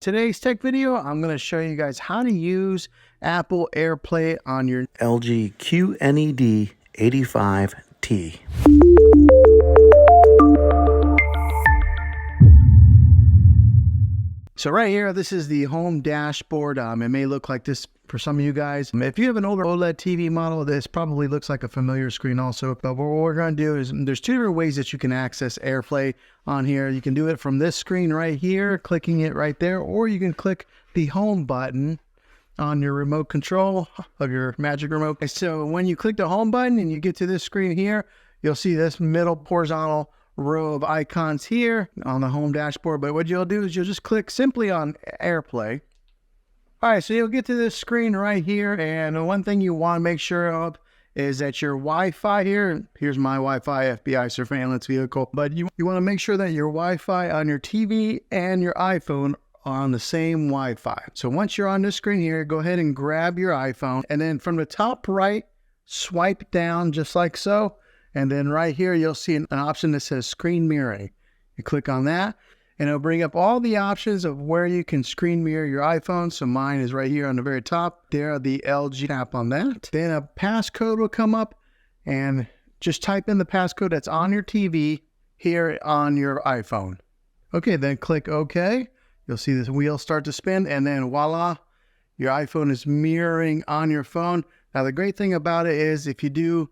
Today's tech video, I'm going to show you guys how to use Apple AirPlay on your LG QNED 85T. So right here, this is the home dashboard. It may look like this for some of you guys. If you have an older OLED TV model, this probably looks like a familiar screen also. But what we're going to do is there's two different ways that you can access AirPlay on here. You can do it from this screen right here, clicking it right there, or you can click the home button on your remote control of your Magic Remote. So when you click the home button and you get to this screen here, you'll see this middle horizontal row of icons here on the home dashboard. But what you'll do is you'll just click simply on AirPlay. All right, so you'll get to this screen right here, and one thing you want to make sure of is that your Wi-Fi here's my Wi-Fi FBI surveillance vehicle, but you want to make sure that your Wi-Fi on your TV and your iPhone are on the same Wi-Fi. So once you're on this screen here, go ahead and grab your iPhone, and then from the top right, swipe down just like so. And then right here, you'll see an option that says screen mirroring. You click on that, and it'll bring up all the options of where you can screen mirror your iPhone. So mine is right here on the very top. There, the LG, tap on that. Then a passcode will come up, and just type in the passcode that's on your TV here on your iPhone. Okay, then click OK. You'll see this wheel start to spin, and then voila, your iPhone is mirroring on your phone. Now, the great thing about it is if you do,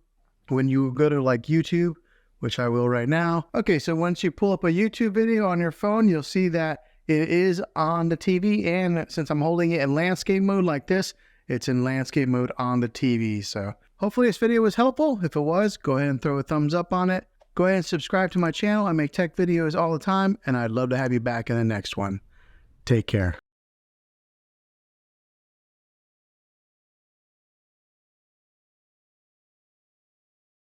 when you go to like YouTube, which I will right now. Okay, so once you pull up a YouTube video on your phone, you'll see that it is on the TV. And since I'm holding it in landscape mode like this, it's in landscape mode on the TV. So hopefully this video was helpful. If it was, go ahead and throw a thumbs up on it. Go ahead and subscribe to my channel. I make tech videos all the time, and I'd love to have you back in the next one. Take care.